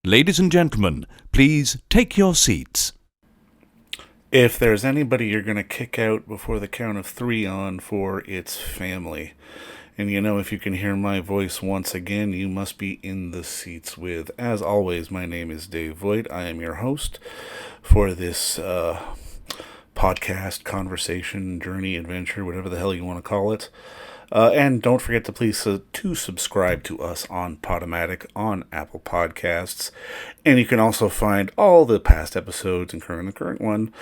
Ladies and gentlemen, please take your seats. If there's anybody you're going to kick out before the count of 3 on for, it's family. And if you can hear my voice once again, you must be in the seats with. As always, my name is Dave Voigt. I am your host for this podcast, conversation, journey, adventure, whatever the hell you want to call it. And don't forget to please to subscribe to us on Podomatic on Apple Podcasts. And you can also find all the past episodes and the current one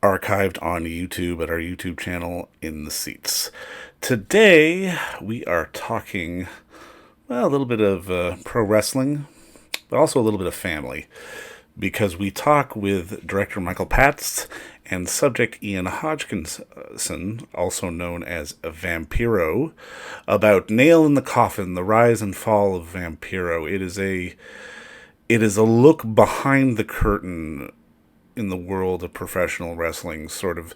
archived on YouTube at our YouTube channel, In the Seats. Today, we are talking, a little bit of pro wrestling, but also a little bit of family. Because we talk with director Michael Paszt and subject Ian Hodgkinson, also known as Vampiro, about Nail in the Coffin, the Rise and Fall of Vampiro. It is a look behind the curtain in the world of professional wrestling, sort of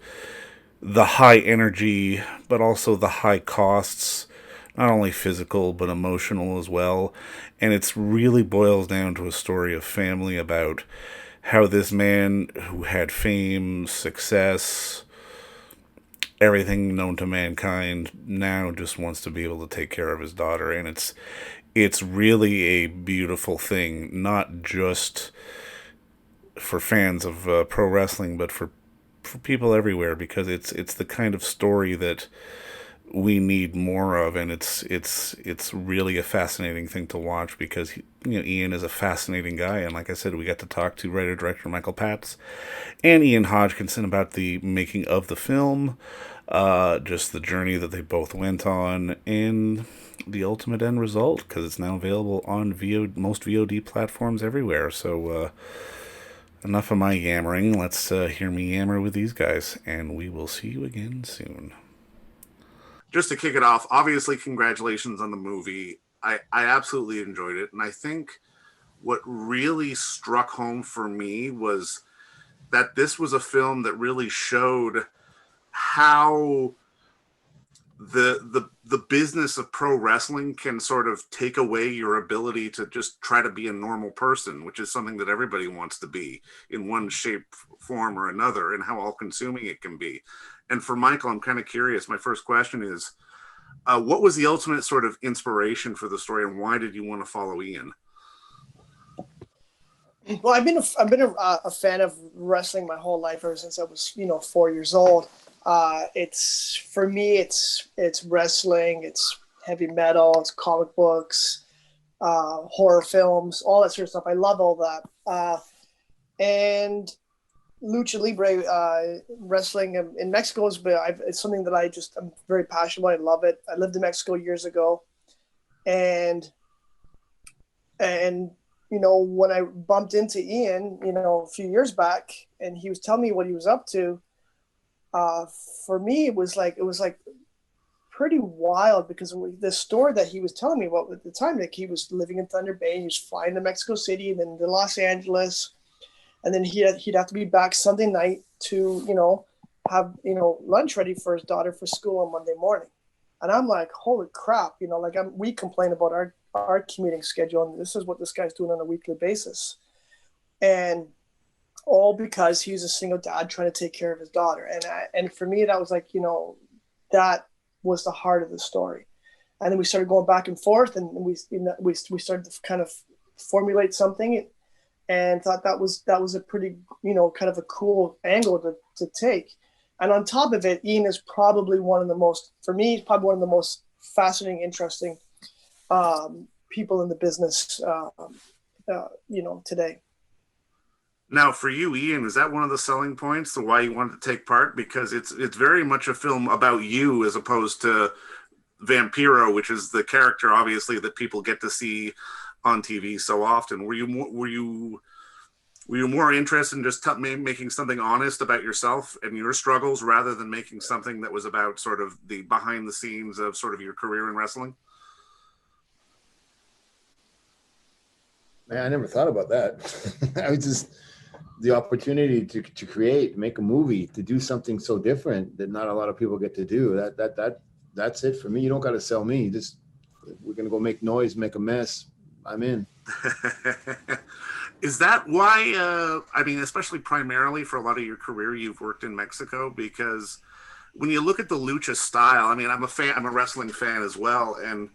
the high energy, but also the high costs, not only physical, but emotional as well. And it's really boils down to a story of family about how this man who had fame, success, everything known to mankind, now just wants to be able to take care of his daughter. And it's really a beautiful thing, not just for fans of pro wrestling, but for people everywhere, because it's the kind of story that we need more of, and it's really a fascinating thing to watch, because Ian is a fascinating guy, and like I said, we got to talk to writer-director Michael Paszt and Ian Hodgkinson about the making of the film, just the journey that they both went on, and the ultimate end result, because it's now available on most VOD platforms everywhere. So enough of my yammering. Let's hear me yammer with these guys, and we will see you again soon. Just to kick it off, obviously, congratulations on the movie. I absolutely enjoyed it. And I think what really struck home for me was that this was a film that really showed how the business of pro wrestling can sort of take away your ability to just try to be a normal person, which is something that everybody wants to be in one shape, form, or another, and how all-consuming it can be. And for Michael, I'm kind of curious. My first question is, what was the ultimate sort of inspiration for the story, and why did you want to follow Ian? Well, I've been a fan of wrestling my whole life, ever since I was 4 years old. It's for me, it's wrestling, it's heavy metal, it's comic books, horror films, all that sort of stuff. I love all that. And lucha libre, wrestling in Mexico it's something that I'm very passionate about. I love it. I lived in Mexico years ago, and when I bumped into Ian, a few years back, and he was telling me what he was up to, for me, it was like pretty wild, because the story that he was telling me about at the time, like he was living in Thunder Bay, and he was flying to Mexico City and then to Los Angeles, and then he'd have to be back Sunday night to have lunch ready for his daughter for school on Monday morning. And I'm like, holy crap, we complain about our commuting schedule, and this is what this guy's doing on a weekly basis. And all because he's a single dad trying to take care of his daughter. And for me, that was like, that was the heart of the story. And then we started going back and forth, and we started to kind of formulate something, and thought that was a pretty, kind of a cool angle to take. And on top of it, Ian is probably one of the most fascinating, interesting people in the business, today. Now, for you, Ian, is that one of the selling points to why you wanted to take part? Because it's very much a film about you, as opposed to Vampiro, which is the character, obviously, that people get to see on TV so often. Were you more interested in just making something honest about yourself and your struggles, rather than making something that was about sort of the behind the scenes of sort of your career in wrestling? Man, I never thought about that. I was just the opportunity to create, make a movie, to do something so different that not a lot of people get to do. That's it for me. You don't got to sell me. Just, we're gonna go make noise, make a mess. I'm in. Is that why, I mean, especially primarily for a lot of your career, you've worked in Mexico? Because when you look at the lucha style, I mean, I'm a wrestling fan as well, and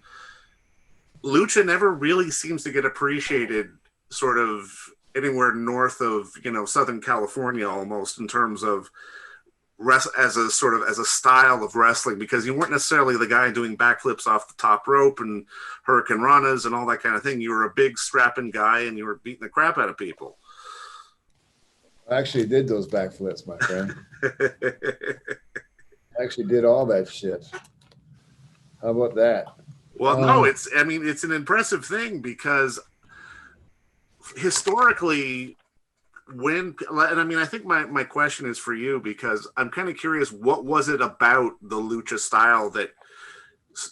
lucha never really seems to get appreciated sort of anywhere north of, Southern California almost, in terms of as a sort of as a style of wrestling, because you weren't necessarily the guy doing backflips off the top rope and hurricane ranas and all that kind of thing. You were a big strapping guy and you were beating the crap out of people. I actually did those backflips, my friend. I actually did all that shit. How about that? Well, no, it's an impressive thing, because historically, I think my question is for you, because I'm kind of curious, what was it about the lucha style that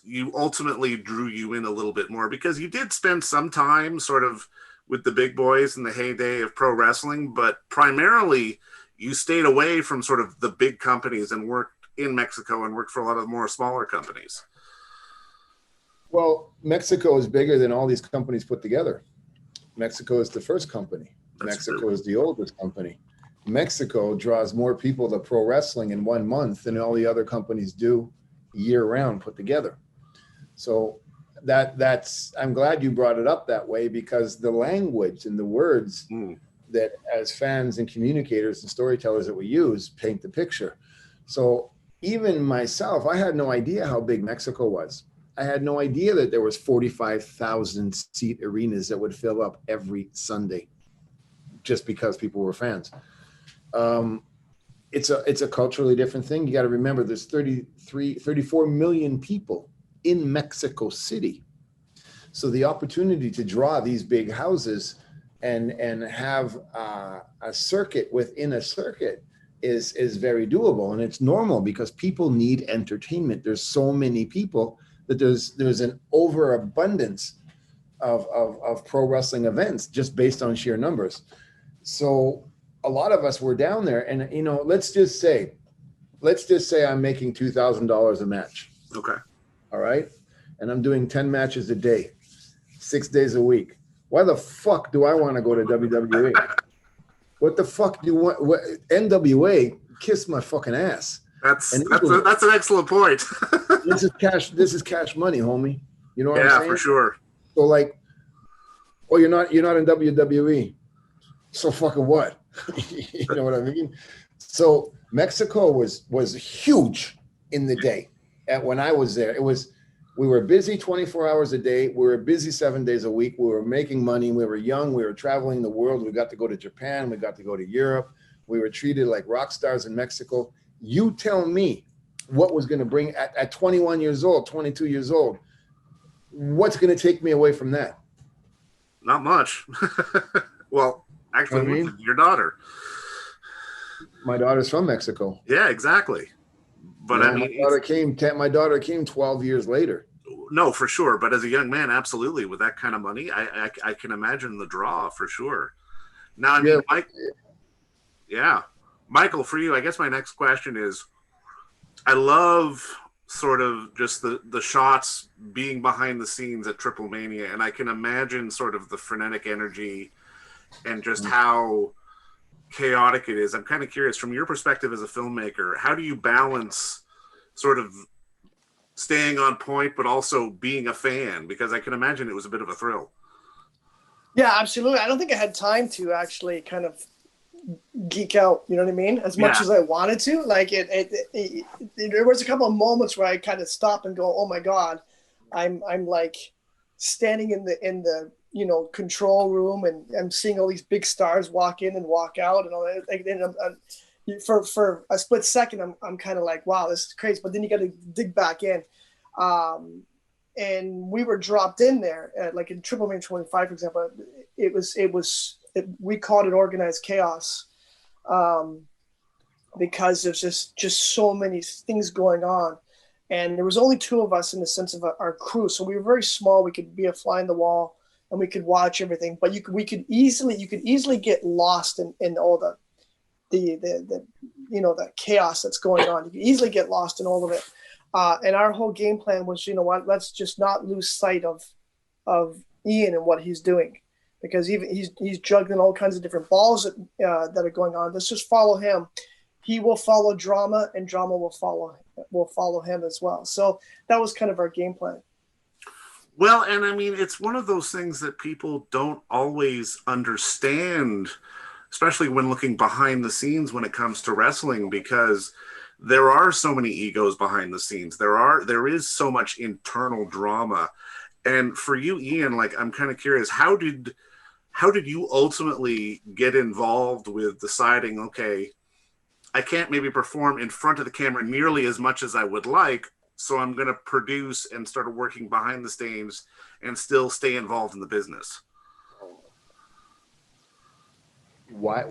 you ultimately drew you in a little bit more? Because you did spend some time sort of with the big boys in the heyday of pro wrestling, but primarily you stayed away from sort of the big companies and worked in Mexico and worked for a lot of more smaller companies. Well, Mexico is bigger than all these companies put together. Mexico is the first company. Mexico is the oldest company. Mexico draws more people to pro wrestling in 1 month than all the other companies do year round put together. So I'm glad you brought it up that way, because the language and the words that as fans and communicators and storytellers that we use paint the picture. So even myself, I had no idea how big Mexico was. I had no idea that there was 45,000 seat arenas that would fill up every Sunday, just because people were fans. It's a culturally different thing. You got to remember, there's 34 million people in Mexico City. So the opportunity to draw these big houses and have a circuit within a circuit is very doable, and it's normal because people need entertainment. There's so many people that there's an overabundance of pro wrestling events just based on sheer numbers. So a lot of us were down there, and let's just say I'm making $2,000 a match. Okay. All right. And I'm doing 10 matches a day, 6 days a week. Why the fuck do I want to go to WWE? What the fuck do you want? NWA, kiss my fucking ass. That's an excellent point. This is cash money, homie. You know what I'm saying? Yeah, for sure. So like, you're not in WWE. So fucking what? You know what I mean? So Mexico was huge in the day. When I was there, we were busy 24 hours a day. We were busy 7 days a week. We were making money. We were young. We were traveling the world. We got to go to Japan. We got to go to Europe. We were treated like rock stars in Mexico. You tell me what was going to bring at 21 years old, 22 years old, what's going to take me away from that? Not much. Well, actually, your daughter. My daughter's from Mexico. Yeah, exactly. But yeah, my daughter came 12 years later. No, for sure. But as a young man, absolutely, with that kind of money, I can imagine the draw for sure. Now, I mean, Michael, for you, I guess my next question is, I love sort of just the shots being behind the scenes at Triple Mania, and I can imagine sort of the frenetic energy and just how chaotic it is. I'm kind of curious, from your perspective as a filmmaker, how do you balance sort of staying on point but also being a fan? Because I can imagine it was a bit of a thrill. Yeah, absolutely. I don't think I had time to actually kind of geek out, you know what I mean, as much as I wanted to. Like there was a couple of moments where I kind of stop and go, oh my god, I'm like standing in the control room, and I'm seeing all these big stars walk in and walk out and all that. Like, and for a split second, I'm kind of like, wow, this is crazy. But then you got to dig back in. And we were dropped in there, like in Triple Mania 25, for example. We called it organized chaos, because there's just so many things going on. And there was only two of us in the sense of our crew. So we were very small. We could be a fly in the wall and we could watch everything, but you could easily get lost in all the chaos that's going on. You could easily get lost in all of it. And our whole game plan was, let's just not lose sight of Ian and what he's doing. because even he's juggling all kinds of different balls that are going on. Let's just follow him. He will follow drama, and drama will follow him as well. So that was kind of our game plan. Well, and I mean, it's one of those things that people don't always understand, especially when looking behind the scenes when it comes to wrestling, because there are so many egos behind the scenes. There is so much internal drama. And for you, Ian, like, I'm kind of curious, how did you ultimately get involved with deciding, okay, I can't maybe perform in front of the camera nearly as much as I would like, so I'm going to produce and start working behind the scenes and still stay involved in the business? Why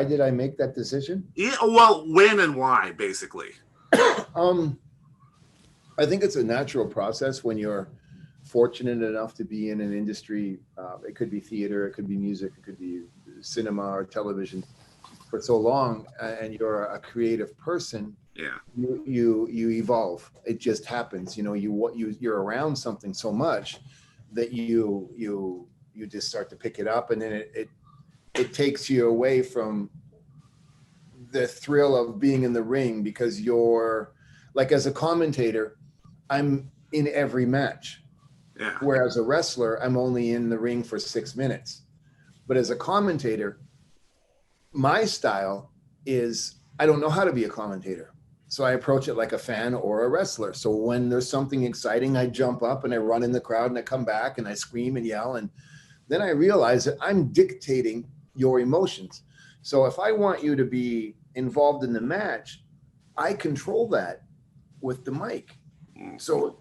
did I make that decision? Yeah, well, when and why, basically. I think it's a natural process when you're fortunate enough to be in an industry. It could be theater, it could be music, it could be cinema or television for so long, and you're a creative person. Yeah, you evolve. It just happens. You know, you're around something so much that you just start to pick it up, and then it takes you away from the thrill of being in the ring, because you're like, as a commentator, I'm in every match. yeah. Whereas a wrestler, I'm only in the ring for 6 minutes. But as a commentator, my style is, I don't know how to be a commentator. So I approach it like a fan or a wrestler. So when there's something exciting, I jump up and I run in the crowd and I come back and I scream and yell. And then I realize that I'm dictating your emotions. So if I want you to be involved in the match, I control that with the mic. So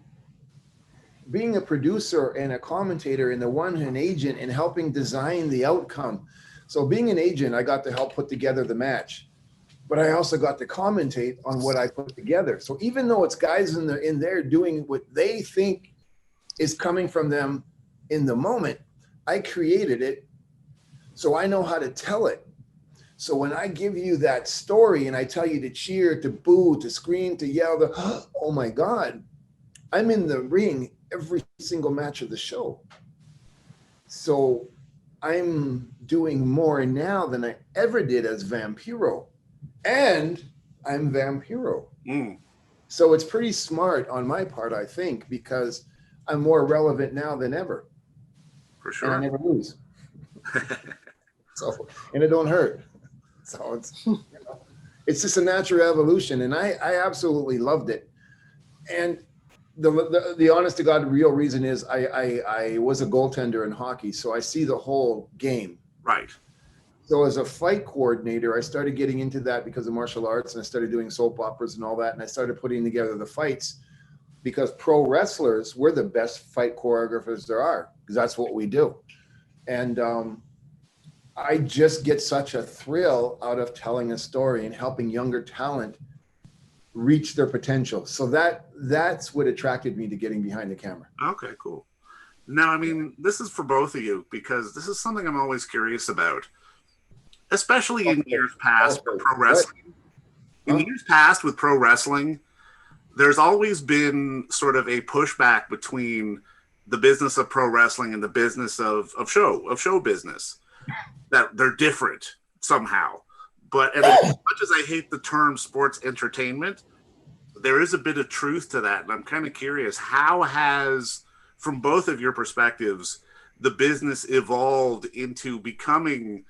being a producer and a commentator and an agent and helping design the outcome. So being an agent, I got to help put together the match, but I also got to commentate on what I put together. So even though it's guys in there doing what they think is coming from them in the moment, I created it, so I know how to tell it. So when I give you that story and I tell you to cheer, to boo, to scream, to yell, oh my God, I'm in the ring every single match of the show. So I'm doing more now than I ever did as Vampiro. And I'm Vampiro. So it's pretty smart on my part, I think, because I'm more relevant now than ever. For sure. And I never lose. So, and it don't hurt. So it's, you know, it's just a natural evolution. And I absolutely loved it. And the honest to God real reason is I was a goaltender in hockey, so I see the whole game. Right. So as a fight coordinator, I started getting into that because of martial arts, and I started doing soap operas and all that, and I started putting together the fights, because pro wrestlers, we're the best fight choreographers there are, because that's what we do. And I just get such a thrill out of telling a story and helping younger talent reach their potential. So that's what attracted me to getting behind the camera. Okay, cool. Now, I mean, this is for both of you, because this is something I'm always curious about, especially in years past for pro wrestling. In years past with pro wrestling, there's always been sort of a pushback between the business of pro wrestling and the business of show business, that they're different somehow. But as much as I hate the term sports entertainment, there is a bit of truth to that. And I'm kind of curious, how has, from both of your perspectives, the business evolved into becoming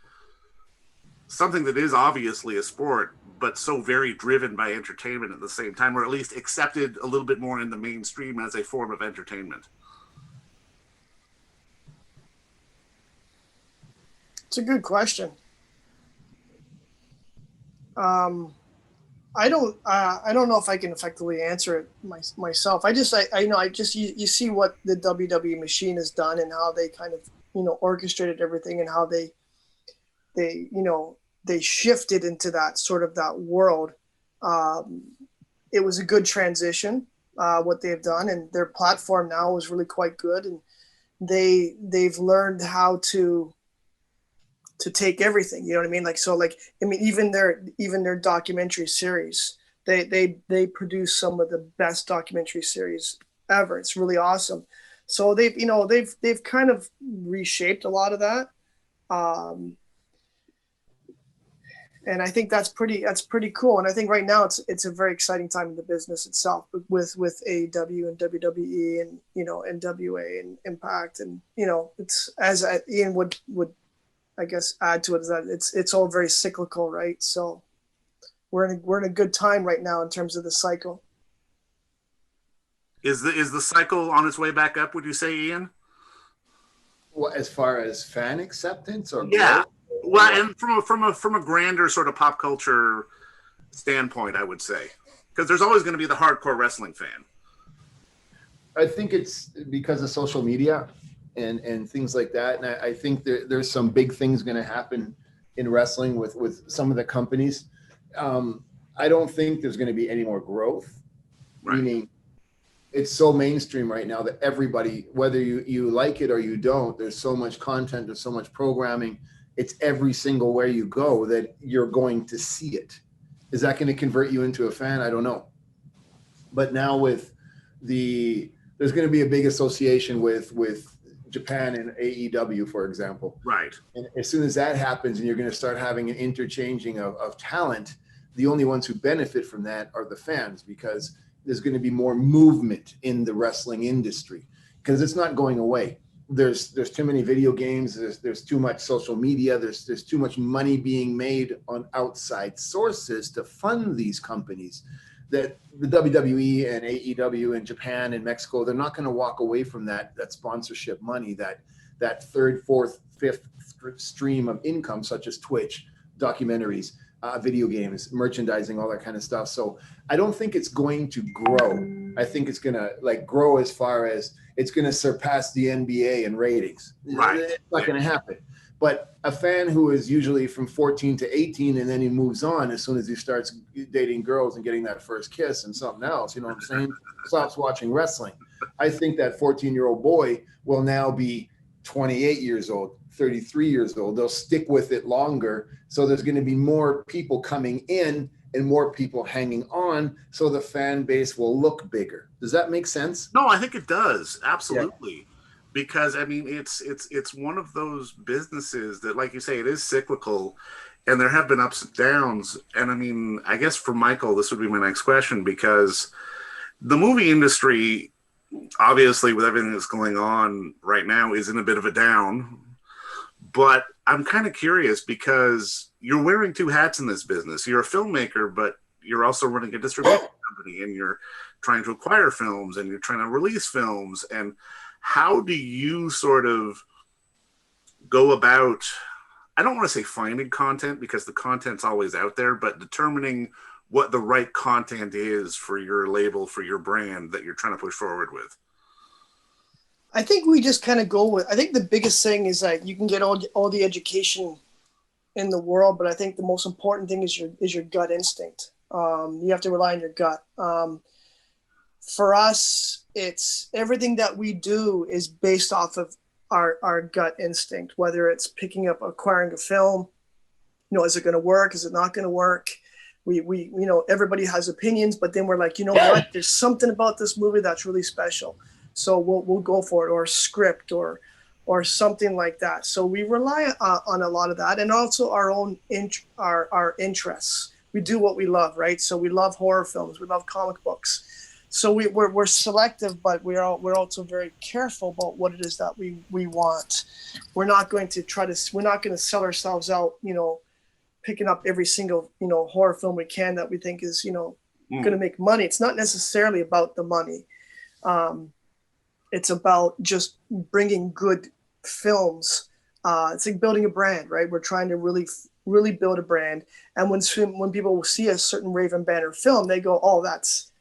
something that is obviously a sport, but so very driven by entertainment at the same time, or at least accepted a little bit more in the mainstream as a form of entertainment? It's a good question. I don't know if I can effectively answer it myself. I you see what the WWE machine has done and how they kind of, orchestrated everything, and how they shifted into that sort of that world. It was a good transition, what they've done, and their platform now is really quite good. And they've learned how to take everything, you know what I mean? Even their documentary series, they produce some of the best documentary series ever. It's really awesome. So they've kind of reshaped a lot of that. And I think that's pretty cool. And I think right now it's a very exciting time in the business itself, with AEW and WWE and NWA and Impact, and it's, as Ian would I guess add to it, is that it's all very cyclical, right? So we're in a good time right now in terms of the cycle. Is the cycle on its way back up, would you say, Ian? Well, as far as fan acceptance or Yeah. growth? Well, and from a grander sort of pop culture standpoint, I would say, because there's always going to be the hardcore wrestling fan. I think it's because of social media and things like that. And I think there's some big things going to happen in wrestling with some of the companies. I don't think there's going to be any more growth, Right. meaning it's so mainstream right now that everybody, whether you like it or you don't, there's so much content, there's so much programming. It's every single where you go that you're going to see it. Is that going to convert you into a fan? I don't know. But now there's going to be a big association with Japan and AEW, for example. Right. And as soon as that happens and you're going to start having an interchanging of talent, the only ones who benefit from that are the fans, because there's going to be more movement in the wrestling industry, because it's not going away. There's too many video games. There's too much social media. There's too much money being made on outside sources to fund these companies, that the WWE and AEW in Japan and Mexico, they're not going to walk away from that sponsorship money, that third, fourth, fifth stream of income, such as Twitch, documentaries, video games, merchandising, all that kind of stuff. So I don't think it's going to grow. I think it's going to grow as far as it's going to surpass the NBA in ratings. Right. It's not going to happen. But a fan who is usually from 14 to 18, and then he moves on as soon as he starts dating girls and getting that first kiss and something else, you know what I'm saying? Stops watching wrestling. I think that 14-year-old boy will now be 28 years old, 33 years old. They'll stick with it longer. So there's going to be more people coming in and more people hanging on. So the fan base will look bigger. Does that make sense? No, I think it does. Absolutely. Yeah. Because I mean, it's one of those businesses that, like you say, it is cyclical, and there have been ups and downs. And I mean, I guess for Michael, this would be my next question, because the movie industry, obviously, with everything that's going on right now, is in a bit of a down. But I'm kind of curious, because you're wearing two hats in this business. You're a filmmaker, but you're also running a distribution company, and you're trying to acquire films, and you're trying to release films. And how do you sort of go about, I don't want to say finding content, because the content's always out there, but determining what the right content is for your label, for your brand that you're trying to push forward with? I think we just kind of go with, I think the biggest thing is that you can get all the education in the world, but I think the most important thing is your gut instinct. You have to rely on your gut. For us, it's everything that we do is based off of our gut instinct, whether it's picking up, acquiring a film, is it going to work? Is it not going to work? We everybody has opinions, but then we're like, you know what? There's something about this movie that's really special. So we'll go for it, or a script or something like that. So we rely on a lot of that, and also our own our interests. We do what we love, right? So we love horror films, we love comic books. So we're selective, but we're also very careful about what it is that we want. We're not going to sell ourselves out, picking up every single horror film we can that we think is going to make money. It's not necessarily about the money. It's about just bringing good films. It's like building a brand, right? We're trying to really build a brand. And when people see a certain Raven Banner film, they go, "Oh, that's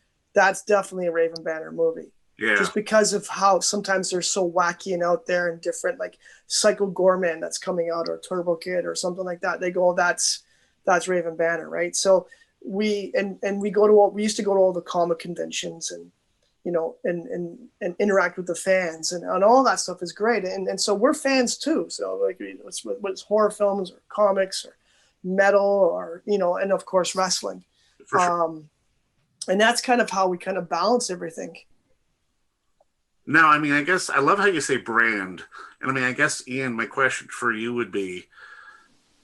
definitely a Raven Banner movie." Yeah. Just because of how sometimes they're so wacky and out there and different, like Psycho Gorman that's coming out, or Turbo Kid or something like that. They go, "Oh, that's Raven Banner," right? So we used to go to all the comic conventions and and interact with the fans, and all that stuff is great. And so we're fans too. So like it's horror films or comics or metal or, and of course wrestling. For sure. And that's kind of how we kind of balance everything. Now, I mean, I guess I love how you say brand. And I mean, I guess, Ian, my question for you would be,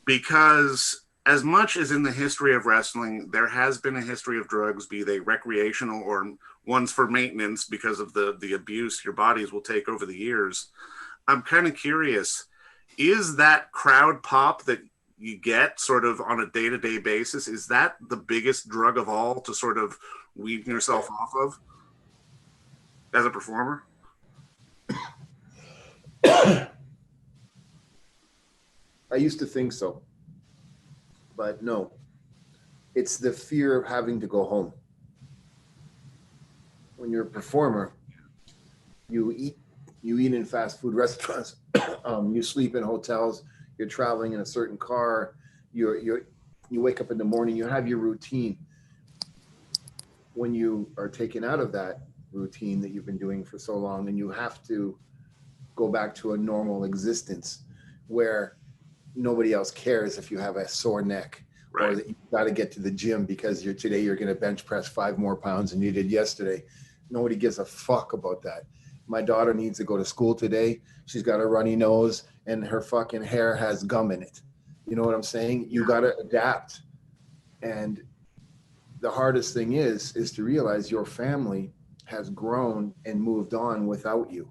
because as much as in the history of wrestling, there has been a history of drugs, be they recreational or ones for maintenance because of the abuse your bodies will take over the years. I'm kind of curious, is that crowd pop that you get sort of on a day-to-day basis, is that the biggest drug of all to sort of wean yourself off of as a performer? I used to think so, but no. It's the fear of having to go home. When you're a performer, you eat in fast food restaurants, you sleep in hotels, you're traveling in a certain car, you wake up in the morning, you have your routine. When you are taken out of that routine that you've been doing for so long, and you have to go back to a normal existence where nobody else cares if you have a sore neck, right, or that you got to get to the gym because today you're going to bench press 5 more pounds than you did yesterday. Nobody gives a fuck about that. My daughter needs to go to school today. She's got a runny nose and her fucking hair has gum in it. You know what I'm saying? You got to adapt. And the hardest thing is to realize your family has grown and moved on without you.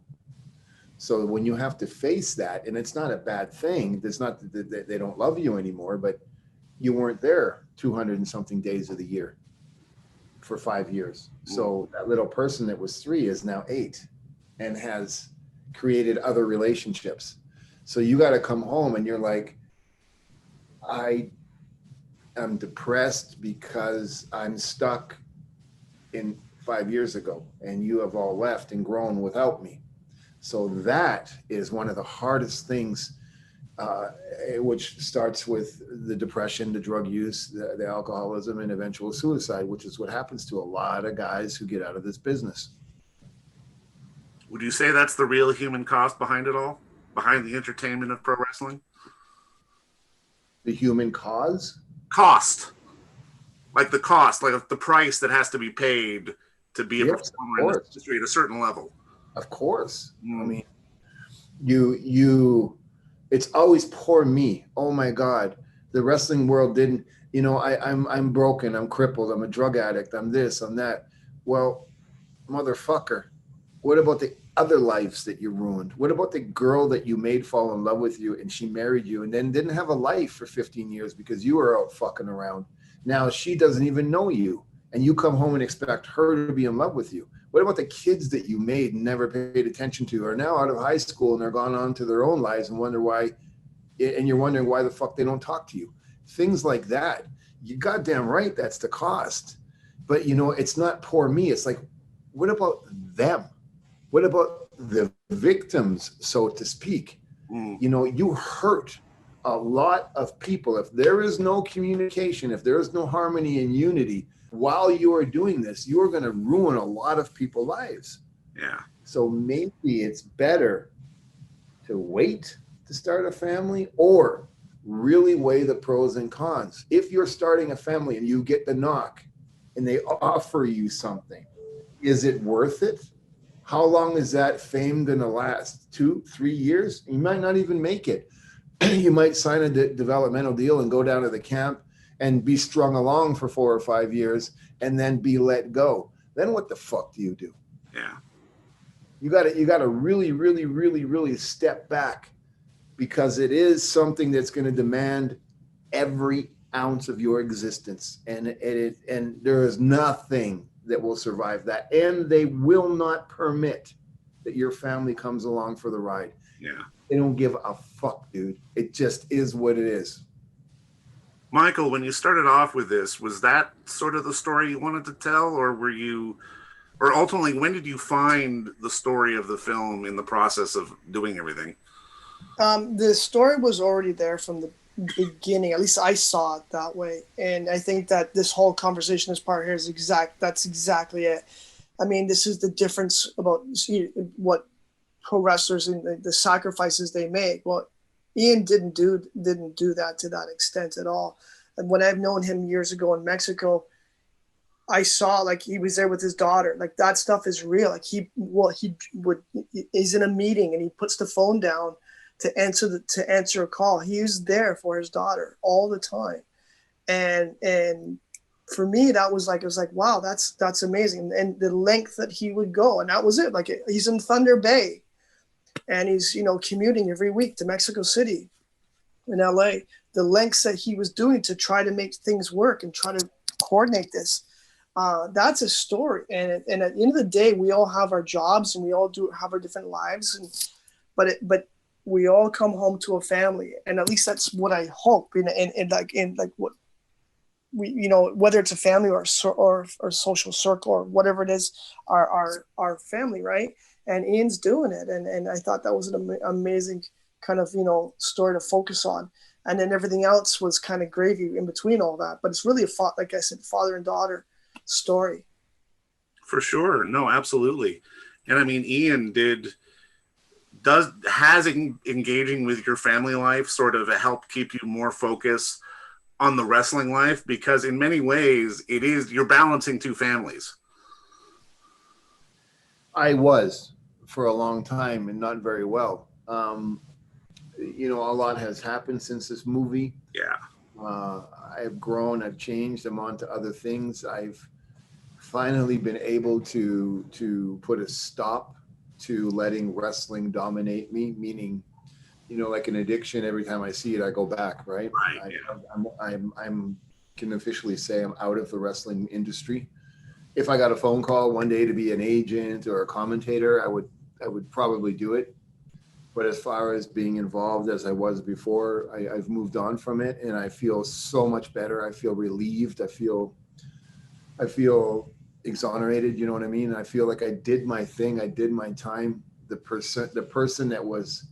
So when you have to face that, and it's not a bad thing, it's not that they don't love you anymore, but you weren't there 200 and something days of the year for 5 years. So that little person that was 3 is now 8 and has created other relationships. So you got to come home and you're like, I am depressed because I'm stuck in 5 years ago and you have all left and grown without me. So that is one of the hardest things, which starts with the depression, the drug use, the alcoholism, and eventual suicide, which is what happens to a lot of guys who get out of this business. Would you say that's the real human cost behind it all? Behind the entertainment of pro wrestling? The human cause? Cost. Like the cost, like the price that has to be paid to be a performer in this industry at a certain level. Of course. I mean, it's always poor me. Oh my God. The wrestling world didn't, I'm broken. I'm crippled. I'm a drug addict. I'm this, I'm that. Well, motherfucker, what about the other lives that you ruined? What about the girl that you made fall in love with you and she married you and then didn't have a life for 15 years because you were out fucking around? Now she doesn't even know you and you come home and expect her to be in love with you. What about the kids that you made and never paid attention to are now out of high school and they're gone on to their own lives and you're wondering why the fuck they don't talk to you? Things like that. You goddamn right, that's the cost. But it's not poor me. It's like, what about them? What about the victims, so to speak? You hurt a lot of people. If there is no communication, if there is no harmony and unity, while you are doing this, you are going to ruin a lot of people's lives. Yeah. So maybe it's better to wait to start a family or really weigh the pros and cons. If you're starting a family and you get the knock and they offer you something, is it worth it? How long is that fame going to last? 2-3 years? You might not even make it. You might sign a developmental deal and go down to the camp and be strung along for 4 or 5 years and then be let go. Then what the fuck do you do? Yeah. You got to really, really, really, really step back because it is something that's going to demand every ounce of your existence. And there is nothing that will survive that. And they will not permit that your family comes along for the ride. Yeah. They don't give a fuck, dude. It just is what it is. Michael, when you started off with this, was that sort of the story you wanted to tell, or ultimately, when did you find the story of the film in the process of doing everything? The story was already there from the beginning. At least I saw it that way. And I think that this whole conversation, this part here that's exactly it. I mean, this is the difference about what pro wrestlers and the sacrifices they make. Well, Ian didn't do that to that extent at all. And when I've known him years ago in Mexico, I saw like he was there with his daughter. Like that stuff is real. Like he's in a meeting and he puts the phone down to answer a call. He was there for his daughter all the time. And for me that was like, it was like, wow, that's amazing. And the length that he would go, and that was it. Like he's in Thunder Bay and he's, commuting every week to Mexico City in LA. The lengths that he was doing to try to make things work and try to coordinate this, that's a story. And at the end of the day, we all have our jobs and we all do have our different lives. But we all come home to a family, and at least that's what I hope. And like what we, whether it's a family or social circle or whatever it is, our family, right? And Ian's doing it, and I thought that was an amazing kind of story to focus on. And then everything else was kind of gravy in between all that. But it's really like I said, father and daughter story. For sure. No, absolutely. And I mean, Ian has engaging with your family life sort of help keep you more focused on the wrestling life, because in many ways you're balancing two families. I was for a long time and not very well. A lot has happened since this movie. Yeah. I've grown, I've changed, I'm on to other things. I've finally been able to put a stop to letting wrestling dominate me, meaning, like an addiction. Every time I see it, I go back, right? Right. I'm can officially say I'm out of the wrestling industry. If I got a phone call one day to be an agent or a commentator, I would probably do it. But as far as being involved as I was before, I've moved on from it, and I feel so much better. I feel relieved. I feel exonerated. You know what I mean? I feel like I did my thing. I did my time. The person that was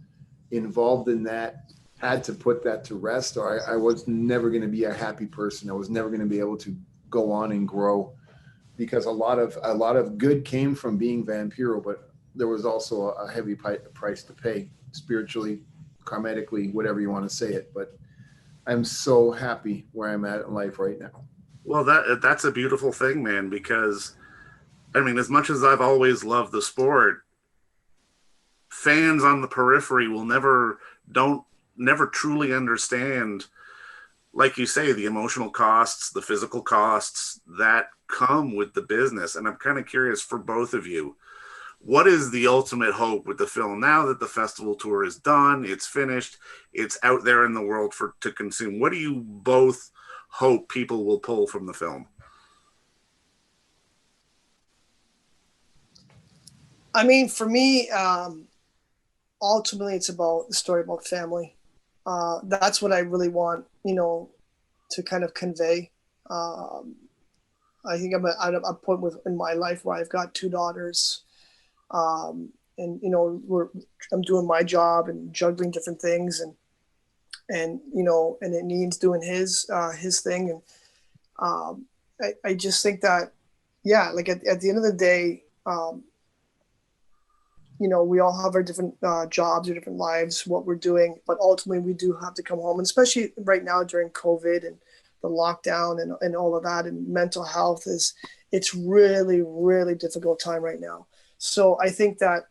involved in that had to put that to rest, or I was never going to be a happy person. I was never going to be able to go on and grow, because a lot of good came from being Vampiro, but there was also a heavy price to pay, spiritually, karmatically, whatever you want to say it. But I'm so happy where I'm at in life right now. Well, that's a beautiful thing, man, because I mean, as much as I've always loved the sport, fans on the periphery will never truly understand, like you say, the emotional costs, the physical costs that come with the business. And I'm kind of curious for both of you, what is the ultimate hope with the film now that the festival tour is done, it's finished, it's out there in the world to consume? What do you both hope people will pull from the film? I mean, for me, ultimately, it's about the story about family. That's what I really want, to kind of convey. I think I'm at a point in my life where I've got two daughters, and I'm doing my job and juggling different things, and then Ian's doing his thing, and I just think that, yeah, like at the end of the day, we all have our different jobs or different lives, what we're doing, but ultimately we do have to come home, and especially right now during COVID and the lockdown and all of that, and mental health it's really, really difficult time right now. So I think that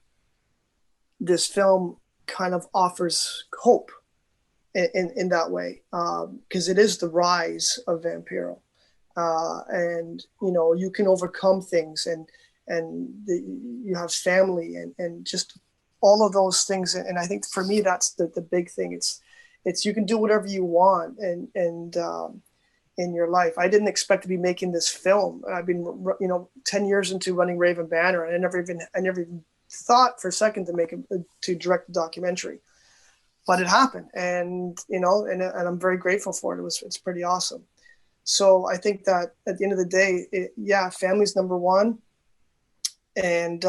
this film kind of offers hope in that way, because it is the rise of Vampiro, and you can overcome things, and you have family and just all of those things. And I think for me, that's the big thing. It's you can do whatever you want and in your life. I didn't expect to be making this film. I've been 10 years into running Raven Banner, and I never even thought for a second to direct a documentary, but it happened, and I'm very grateful for it. It's pretty awesome. So I think that at the end of the day, family's number one. And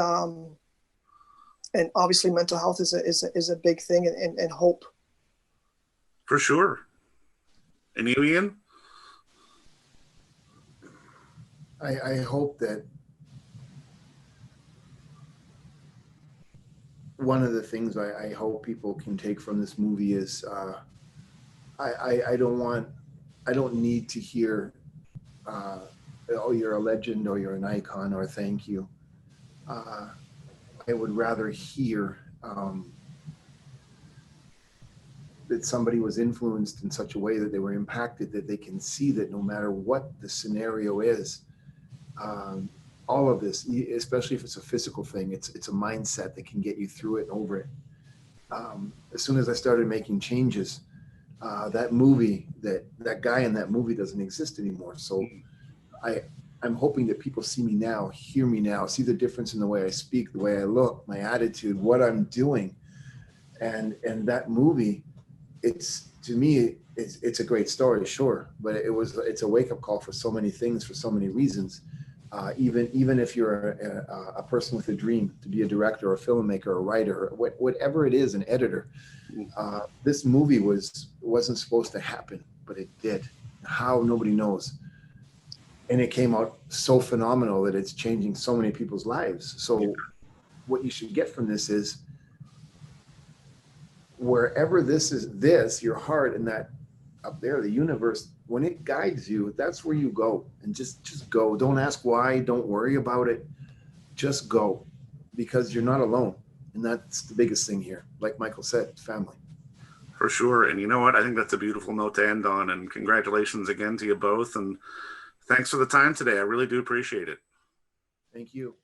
obviously mental health is a big thing, and hope. For sure. And you, Ian? I hope that one of the things I hope people can take from this movie is I don't need to hear oh, you're a legend or you're an icon or thank you. I would rather hear that somebody was influenced in such a way that they were impacted, that they can see that no matter what the scenario is, all of this, especially if it's a physical thing, it's a mindset that can get you through it and over it. As soon as I started making changes, that movie, that guy in that movie doesn't exist anymore. So I'm hoping that people see me now, hear me now, see the difference in the way I speak, the way I look, my attitude, what I'm doing. And that movie, it's, to me, it's a great story, sure, but it's a wake-up call for so many things, for so many reasons. Even if you're a person with a dream to be a director or a filmmaker or a writer, or whatever it is, an editor, this movie wasn't supposed to happen, but it did. How, nobody knows. And it came out so phenomenal that it's changing so many people's lives. So what you should get from this is, wherever this is, your heart and that up there, the universe, when it guides you, that's where you go. And just go. Don't ask why. Don't worry about it. Just go, because you're not alone. And that's the biggest thing here. Like Michael said, family. For sure. And you know what? I think that's a beautiful note to end on. And congratulations again to you both. And thanks for the time today. I really do appreciate it. Thank you.